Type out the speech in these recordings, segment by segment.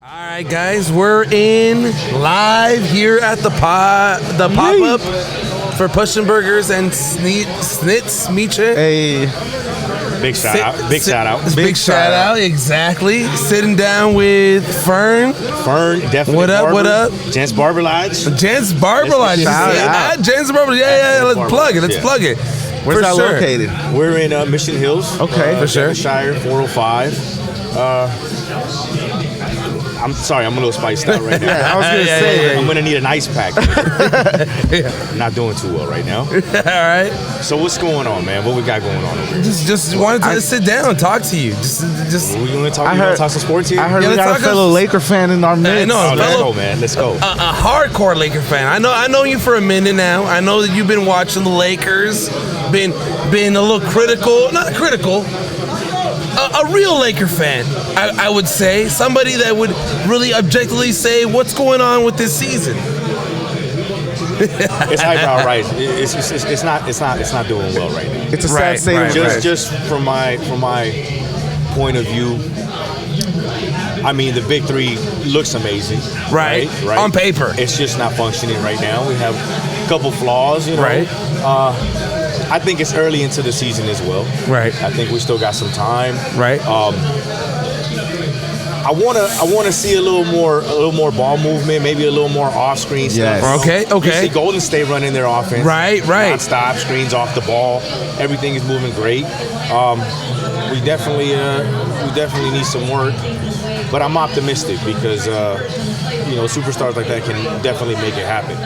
All right, guys, we're in live here at the pop-up for Pushin' Burgers and Snitz Miche. Hey, big shout out. Big shout out, exactly. Sitting down with Fern. Fern, definitely. What up? Barber. What up? Gents Barber Lodge. Gents Barber Lodge. Gents Barber. Yeah. Let's plug it. Where's that located? We're in Mission Hills. Okay, for sure. Shire 405. I'm sorry, I'm a little spiced out right now. I was gonna say I'm gonna need an ice pack. I'm not doing too well right now. All right. So what's going on, man? What we got going on over here? Just wanted to sit down and talk to you. Just. We gonna talk some sports here? I heard we got a fellow Laker fan in our midst. Let's go, man. Let's go. A hardcore Laker fan. I know you for a minute now. I know that you've been watching the Lakers, been a little critical. Not critical. A real Laker fan, I would say. Somebody that would really objectively say what's going on with this season. It's eyebrow right. It's not doing well right now. It's a sad state of affairs. Just from my point of view, I mean the big three looks amazing. Right. On paper. It's just not functioning right now. We have a couple flaws, you know. Right. I think it's early into the season as well. Right. I think we still got some time. Right. I wanna see a little more ball movement, maybe a little more off-screen stuff. Okay. You see Golden State running their offense. Right. Non-stop, screens off the ball. Everything is moving great. We definitely need some work, but I'm optimistic because superstars like that can definitely make it happen.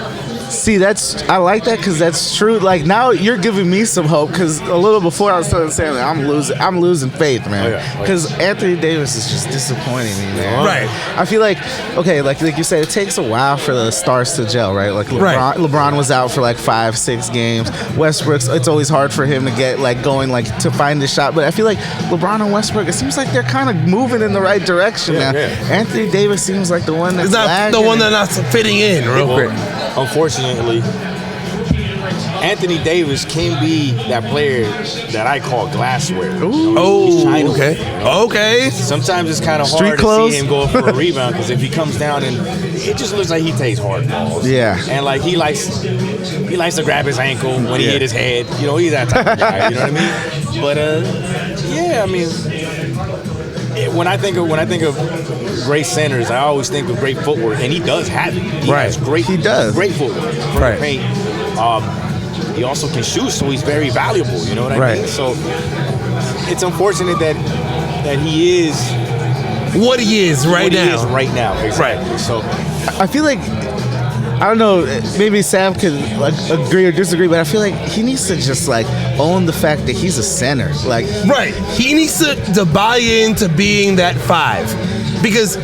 See, I like that because that's true. Like now, you're giving me some hope because a little before I was saying that I'm losing faith, man. Because Anthony Davis is just disappointing me, man. Right. I feel like like you said, it takes a while for the stars to gel, right? Like LeBron was out for like 5-6 games. Westbrook's, it's always hard for him to get going, to find the shot. But I feel like LeBron and Westbrook, it seems like they're kind of moving in the right direction now. Yeah. Anthony Davis seems like the one that's the one that's not fitting in real quick. Unfortunately, Anthony Davis can be that player that I call glassware. Okay. Sometimes it's kind of hard to see him go for a rebound because if he comes down and it just looks like he takes hard balls. Yeah. And he likes to grab his ankle when he hit his head. You know, he's that type of guy. You know what I mean? But when I think of great centers, I always think of great footwork, and he does have it. He has great footwork from the paint. He also can shoot, so he's very valuable. You know what I mean? So it's unfortunate that he is what he is right now. Exactly. Right. So I feel like, I don't know, maybe Sam could agree or disagree, but I feel like he needs to just own the fact that he's a center. He needs to buy into being that 5, because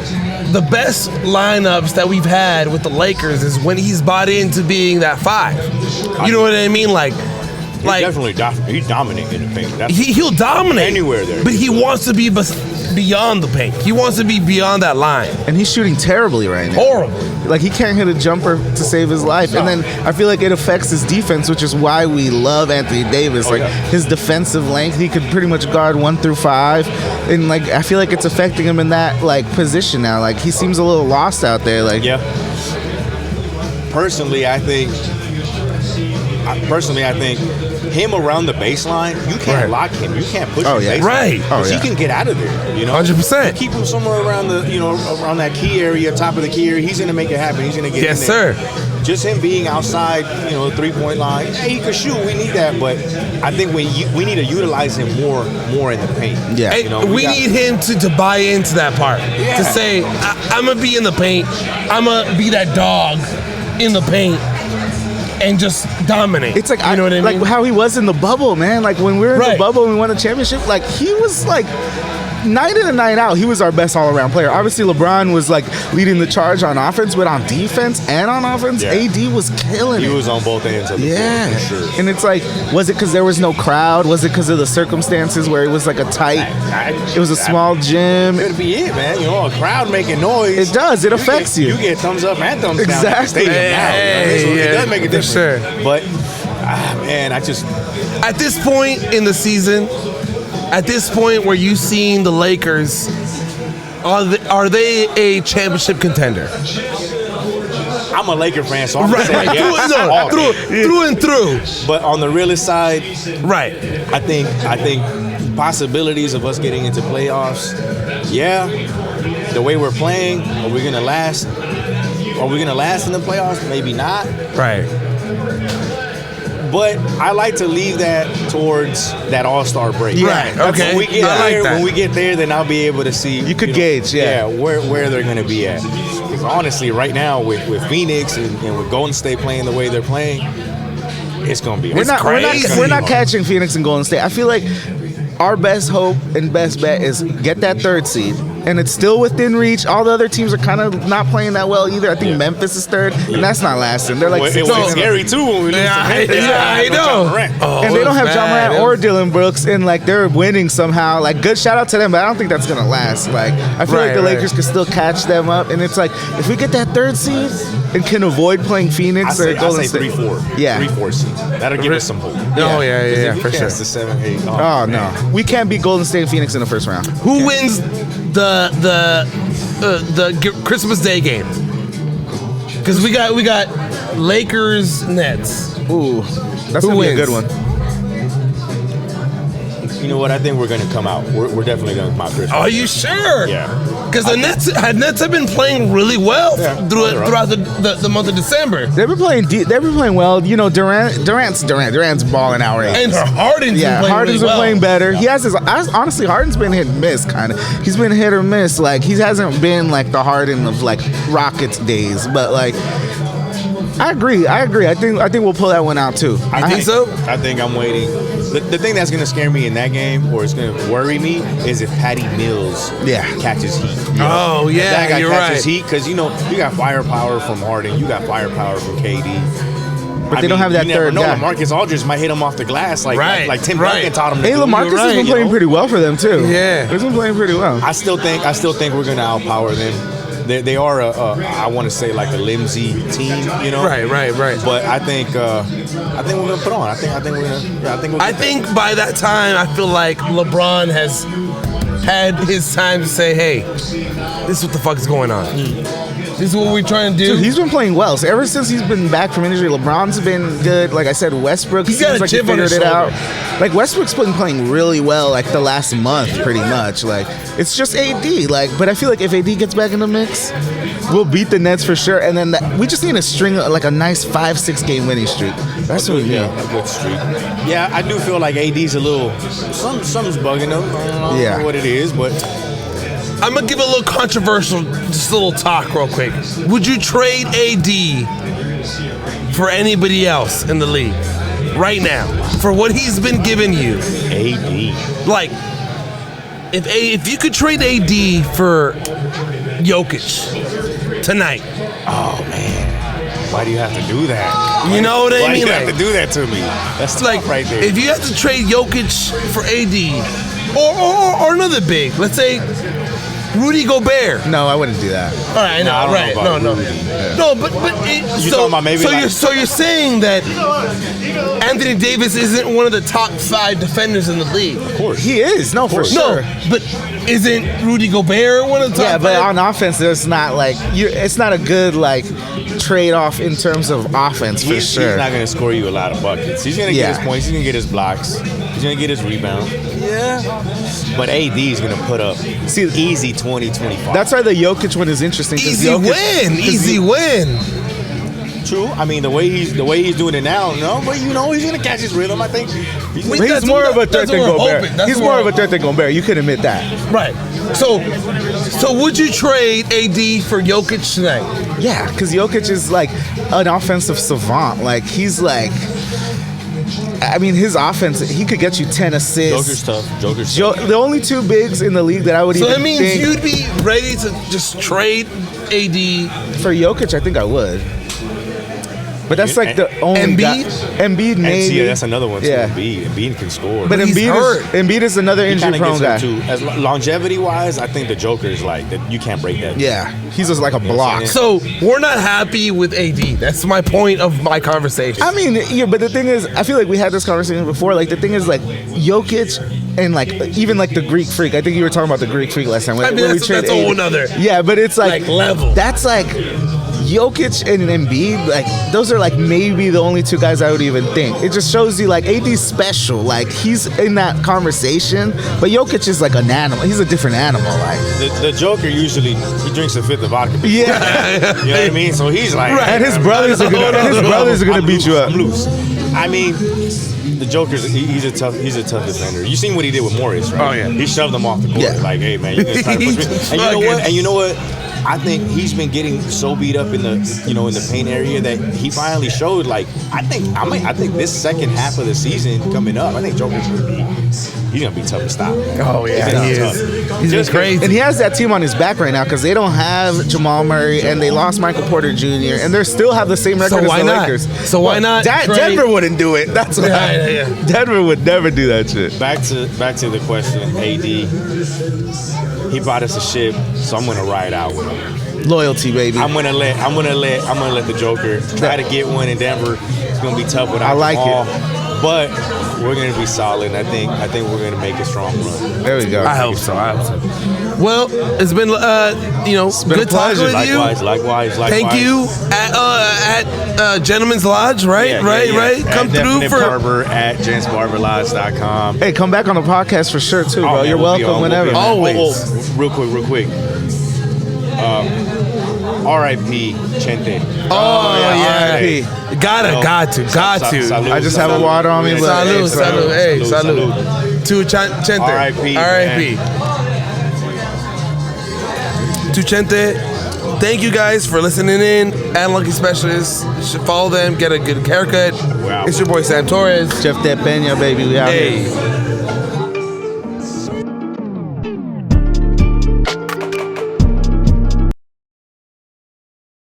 the best lineups that we've had with the Lakers is when he's bought into being that 5. You know what I mean? He's dominating in the paint. He'll dominate anywhere there, but he wants to be beyond the paint. He wants to be beyond that line. And he's shooting terribly right now. Horribly. He can't hit a jumper to save his life. And then I feel like it affects his defense, which is why we love Anthony Davis. His defensive length, he could pretty much guard 1 through 5. And I feel like it's affecting him in that position now. He seems a little lost out there. Personally, I think him around the baseline, you can't lock him. You can't push him baseline. Right. He can get out of there. 100%. Keep him somewhere around around that key area, top of the key area. He's going to make it happen. He's going to get in there. Yes, sir. Just him being outside, 3-point line. Yeah, he could shoot. We need that, but I think we need to utilize him more in the paint. Yeah. We need him to buy into that part. Yeah. To say, I'm going to be in the paint. I'm going to be that dog in the paint and just dominate. It's you know what I mean? How he was in the bubble, man. When we were in the bubble and we won a championship, he was night in and night out, he was our best all-around player. Obviously, LeBron was leading the charge on offense, but on defense and on offense, AD was killing it. He was on both ends of the field, for sure. And it's was it because there was no crowd? Was it because of the circumstances where it was a tight, it was a small gym? Could be it, man. A crowd making noise. It does. It affects you. You get thumbs up and thumbs down. Exactly. So it does make a difference. Sure. But, man, at this point in the season, at this point where you've seen the Lakers Are they a championship contender? I'm a Laker fan, so I'm gonna say through and through. But on the realist side, right? I think possibilities of us getting into playoffs. Yeah, the way we're playing, are we gonna last? Are we gonna last in the playoffs? Maybe not. Right. But I like to leave that towards that All-Star break. Right. Okay. When we get there, then I'll be able to see. You could gauge, where they're going to be at. Because honestly, right now with Phoenix and with Golden State playing the way they're playing, it's going to be. We're not catching Phoenix and Golden State. I feel like our best hope and best bet is get that 3rd seed. And it's still within reach. All the other teams are kind of not playing that well either. I think Memphis is 3rd, and that's not lasting. They're like it was scary too when we I know. And they don't have John Morant or Dylan Brooks, and like they're winning somehow. Like good shout out to them, but I don't think that's gonna last. Like I feel like the Lakers could still catch them up, and it's like if we get that 3rd seed and can avoid playing Phoenix or Golden State, 3-4, yeah, 3-4 seed. That'll give us some hope. Oh yeah, for sure. The 7-8. Oh no, we can't beat Golden State and Phoenix in the first round. Who wins the Christmas Day game? Because we got Lakers Nets. Ooh, that's gonna be a good one. You know what? I think we're going to come out. We're definitely going to come out Christmas. Are you sure? Yeah. Because the Nets have been playing really well throughout the month of December. They've been playing well. You know, Durant's balling out right. And Harden's been playing Harden's been playing better. He has honestly, Harden's been hit and miss kind of. He's been hit or miss. Like he hasn't been like the Harden of like Rockets days, but like. I agree. I think we'll pull that one out too. I think so. I think I'm waiting. The thing that's going to scare me in that game, or it's going to worry me, is if Patty Mills catches heat. Oh yeah, that guy you're catches right. heat because you got firepower from Harden, you got firepower from KD. But they don't have that third guy. LaMarcus Aldridge might hit him off the glass like Tim Duncan taught him to do. Hey, LaMarcus has been playing pretty well for them too. Yeah, he's been playing pretty well. I still think we're going to outpower them. They are I want to say like a Limsy team, you know. Right. But I think we're gonna put on. I think by that time I feel like LeBron has had his time to say, "Hey, this is what the fuck is going on. This is what we're trying to do." Dude, he's been playing well. So ever since he's been back from injury, LeBron's been good. Like I said, Westbrook he figured it out. Like Westbrook's been playing really well like the last month pretty much. Like it's just AD. Like, but I feel like if AD gets back in the mix, we'll beat the Nets for sure. And then we just need a string like a nice 5-6 game winning streak. That's what we need. A good streak. Yeah, I do feel like AD's a little something's bugging him. I don't know what it is, but I'm going to give a little controversial, just a little talk real quick. Would you trade AD for anybody else in the league right now for what he's been giving you? AD. Like, if you could trade AD for Jokic tonight. Oh, man. Why do you have to do that? You know what I mean? Why do you have to do that to me? That's like right there. If you have to trade Jokic for AD or another big, let's say Rudy Gobert. No, I wouldn't do that. All right, no, right, no. But so you're saying that Anthony Davis isn't one of the top 5 defenders in the league? Of course, he is. No, for sure. No, but isn't Rudy Gobert one of the top? Yeah, but on offense, there's not like it's not a good like trade-off in terms of offense for sure. He's not going to score you a lot of buckets. He's going to get his points. He's going to get his blocks. He's going to get his rebound. Yeah. But AD is going to put up easy 20, 25. That's why the Jokic one is interesting. Easy win. True. I mean, the way he's doing it now, but he's going to catch his rhythm. I think he's more of a threat than Gobert. He's more of a threat than Gobert. You can admit that. Right. So would you trade AD for Jokic tonight? Yeah, because Jokic is like an offensive savant. Like he's like, I mean, his offense, he could get you 10 assists. Joker's tough. The only 2 bigs in the league that I would even think. So that means you'd be ready to just trade AD for Jokic. I think I would. But that's like the only Embiid maybe. Yeah, that's another one too. Yeah. Embiid can score. But Embiid is another injury-prone guy. As longevity-wise, I think the Joker is like that. You can't break that. Yeah, he's just like a block. So we're not happy with AD. That's my point of my conversation. I mean, but the thing is, I feel like we had this conversation before. Like the thing is, like Jokic and like even like the Greek Freak. I think you were talking about the Greek Freak last time. I mean, that's a whole nother. Yeah, but it's like level. That's like Jokic and Embiid. Like those are like maybe the only two guys I would even think. It just shows you like AD's special. Like he's in that conversation, but Jokic is like an animal. He's a different animal. Like the Joker usually he drinks a fifth of vodka. Yeah, you know what I mean. So he's like, and his brothers are gonna beat you up. I'm loose. I mean, the Joker's he's a tough defender. You seen what he did with Morris, right? Oh yeah, he shoved him off the court. Yeah. Like, hey man, you gonna try to push me? And you know what? I think he's been getting so beat up in the in the paint area that he finally showed. Like I think this second half of the season coming up, I think Joker's gonna be tough to stop. Man. Oh yeah, he is. He's just crazy, and he has that team on his back right now because they don't have Jamal Murray and they lost Michael Porter Jr. and they still have the same record as the Lakers. So why not? Denver wouldn't do it. That's why. Yeah. Denver would never do that shit. Back to the question, AD. He bought us a ship, so I'm gonna ride out with him. Loyalty, baby. I'm gonna let the Joker try to get one in Denver. It's gonna be tough without Jamal, but we're gonna be solid. I think we're gonna make a strong run. There we go. I hope so. Well, it's been good talking with you. Likewise. Thank you at Gentleman's Lodge, right? Yeah. Right. Come through for Barber at gentsbarberlodge.com. Hey, come back on the podcast for sure too, bro. Man, You're welcome whenever. Always. Real quick. R.I.P. Chente. Oh yeah. Got to. Salud, I just have a water on me. Salud. Hey, salud. To Chente. R.I.P. To Chente. Thank you guys for listening in. And Lucky Specialists. You should follow them. Get a good haircut. Wow. It's your boy Sam Torres. Jeff De Peña, baby. We out here.